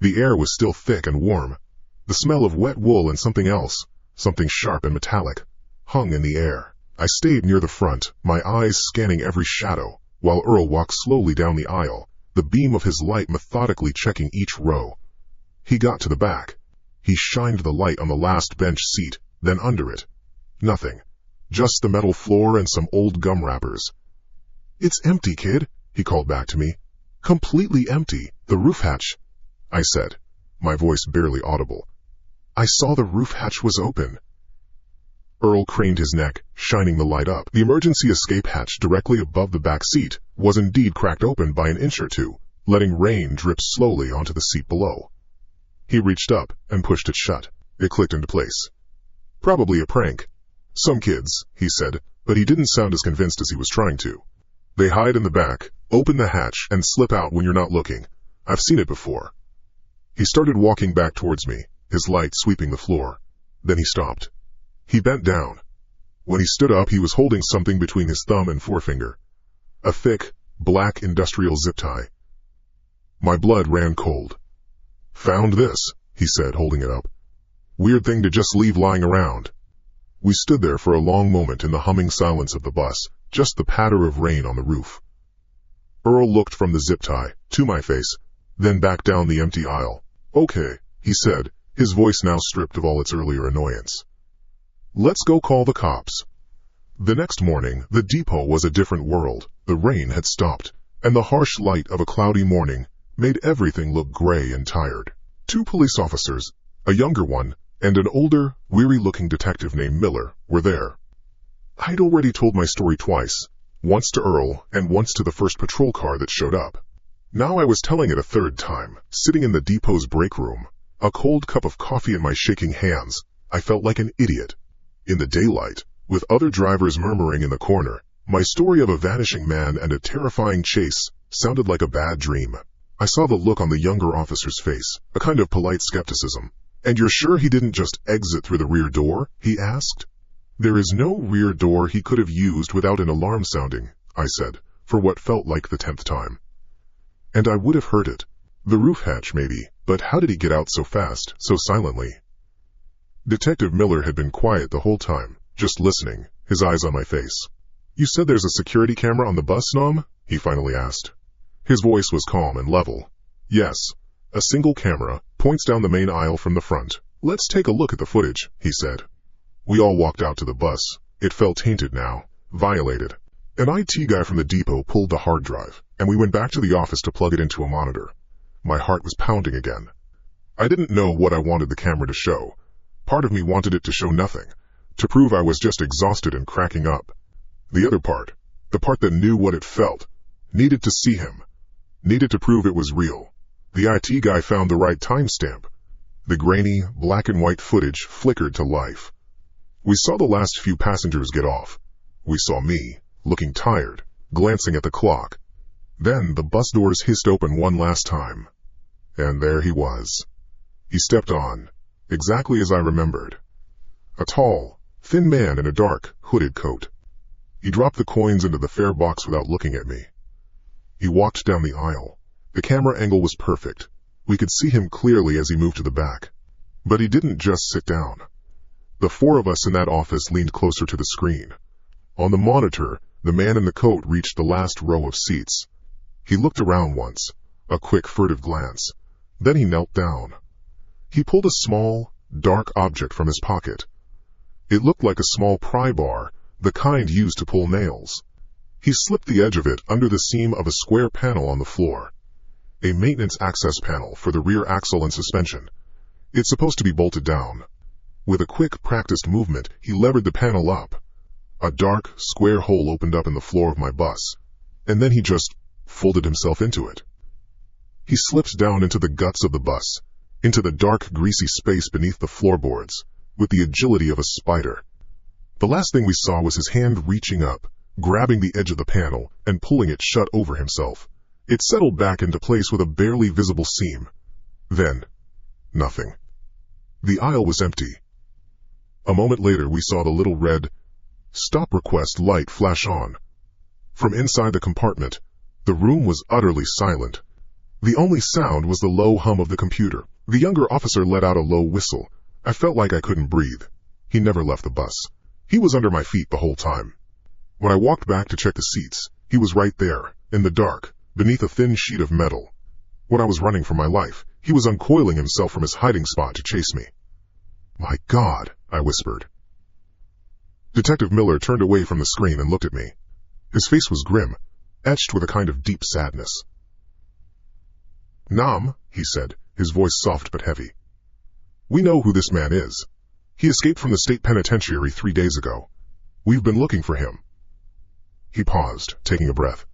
The air was still thick and warm. The smell of wet wool and something else, something sharp and metallic, hung in the air. I stayed near the front, my eyes scanning every shadow, while Earl walked slowly down the aisle, the beam of his light methodically checking each row. He got to the back. He shined the light on the last bench seat, then under it. Nothing. Just the metal floor and some old gum wrappers. It's empty, kid, he called back to me. Completely empty. The roof hatch, I said, my voice barely audible. I saw the roof hatch was open. Earl craned his neck, shining the light up. The emergency escape hatch directly above the back seat was indeed cracked open by an inch or two, letting rain drip slowly onto the seat below. He reached up and pushed it shut. It clicked into place. Probably a prank. Some kids, he said, but he didn't sound as convinced as he was trying to. They hide in the back, open the hatch, and slip out when you're not looking. I've seen it before. He started walking back towards me, his light sweeping the floor. Then he stopped. He bent down. When he stood up, he was holding something between his thumb and forefinger. A thick, black industrial zip tie. My blood ran cold. Found this, he said, holding it up. Weird thing to just leave lying around. We stood there for a long moment in the humming silence of the bus, just the patter of rain on the roof. Earl looked from the zip tie to my face, then back down the empty aisle. Okay, he said, his voice now stripped of all its earlier annoyance. Let's go call the cops. The next morning, the depot was a different world. The rain had stopped, and the harsh light of a cloudy morning made everything look gray and tired. 2 police officers, a younger one, and an older, weary-looking detective named Miller, were there. I'd already told my story twice, once to Earl and once to the first patrol car that showed up. Now I was telling it a third time, sitting in the depot's break room, a cold cup of coffee in my shaking hands. I felt like an idiot. In the daylight, with other drivers murmuring in the corner, my story of a vanishing man and a terrifying chase sounded like a bad dream. I saw the look on the younger officer's face, a kind of polite skepticism. And you're sure he didn't just exit through the rear door? He asked. There is no rear door he could have used without an alarm sounding, I said, for what felt like the 10th time. And I would have heard it. The roof hatch, maybe, but how did he get out so fast, so silently? Detective Miller had been quiet the whole time, just listening, his eyes on my face. You said there's a security camera on the bus, Nom? He finally asked. His voice was calm and level. Yes, a single camera points down the main aisle from the front. Let's take a look at the footage, he said. We all walked out to the bus. It felt tainted now, violated. An IT guy from the depot pulled the hard drive, and we went back to the office to plug it into a monitor. My heart was pounding again. I didn't know what I wanted the camera to show. Part of me wanted it to show nothing. to prove I was just exhausted and cracking up. The other part, the part that knew what it felt, needed to see him, needed to prove it was real. The IT guy found the right timestamp. The grainy, black and white footage flickered to life. We saw the last few passengers get off. We saw me, looking tired, glancing at the clock. Then the bus doors hissed open one last time. And there he was. He stepped on, exactly as I remembered. A tall, thin man in a dark, hooded coat. He dropped the coins into the fare box without looking at me. He walked down the aisle. The camera angle was perfect. We could see him clearly as he moved to the back. But he didn't just sit down. The four of us in that office leaned closer to the screen. On the monitor, the man in the coat reached the last row of seats. He looked around once, a quick furtive glance. Then he knelt down. He pulled a small, dark object from his pocket. It looked like a small pry bar, the kind used to pull nails. He slipped the edge of it under the seam of a square panel on the floor. A maintenance access panel for the rear axle and suspension. It's supposed to be bolted down. With a quick, practiced movement, he levered the panel up. A dark, square hole opened up in the floor of my bus, and then he just folded himself into it. He slipped down into the guts of the bus, into the dark, greasy space beneath the floorboards, with the agility of a spider. The last thing we saw was his hand reaching up, grabbing the edge of the panel, and pulling it shut over himself. It settled back into place with a barely visible seam. Then, nothing. The aisle was empty. A moment later, we saw the little red stop request light flash on. From inside the compartment, the room was utterly silent. The only sound was the low hum of the computer. The younger officer let out a low whistle. I felt like I couldn't breathe. He never left the bus. He was under my feet the whole time. When I walked back to check the seats, he was right there, in the dark, beneath a thin sheet of metal. When I was running for my life, he was uncoiling himself from his hiding spot to chase me. "My God," I whispered. Detective Miller turned away from the screen and looked at me. His face was grim, etched with a kind of deep sadness. "Nam," he said, his voice soft but heavy. "We know who this man is. He escaped from the state penitentiary 3 days ago. We've been looking for him." He paused, taking a breath.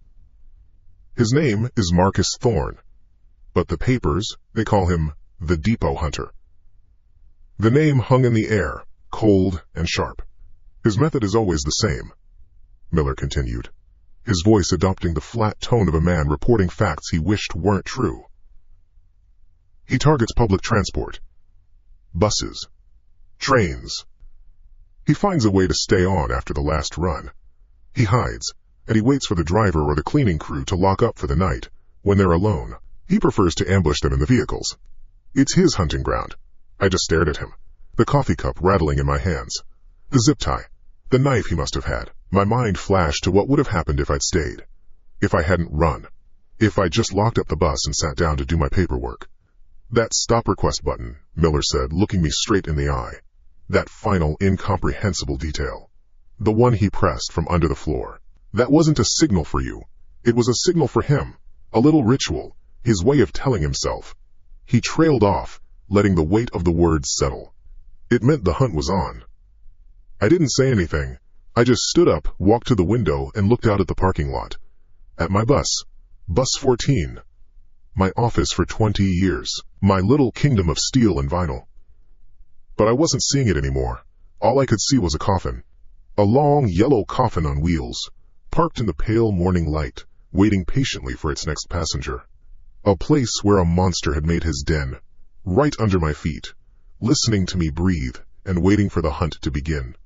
"His name is Marcus Thorne, but the papers, they call him the Depot Hunter." The name hung in the air, cold and sharp. "His method is always the same," Miller continued, his voice adopting the flat tone of a man reporting facts he wished weren't true. "He targets public transport, buses, trains. He finds a way to stay on after the last run. He hides, and he waits for the driver or the cleaning crew to lock up for the night. When they're alone, he prefers to ambush them in the vehicles. It's his hunting ground." I just stared at him, the coffee cup rattling in my hands. The zip tie, the knife he must have had. My mind flashed to what would have happened if I'd stayed. If I hadn't run. If I just locked up the bus and sat down to do my paperwork. "That stop request button," Miller said, looking me straight in the eye. "That final, incomprehensible detail. The one he pressed from under the floor. That wasn't a signal for you. It was a signal for him. A little ritual. His way of telling himself." He trailed off, letting the weight of the words settle. It meant the hunt was on. I didn't say anything. I just stood up, walked to the window, and looked out at the parking lot. At my bus. Bus 14. My office for 20 years. My little kingdom of steel and vinyl. But I wasn't seeing it anymore. All I could see was a coffin. A long, yellow coffin on wheels, parked in the pale morning light, waiting patiently for its next passenger. A place where a monster had made his den, right under my feet, listening to me breathe and waiting for the hunt to begin.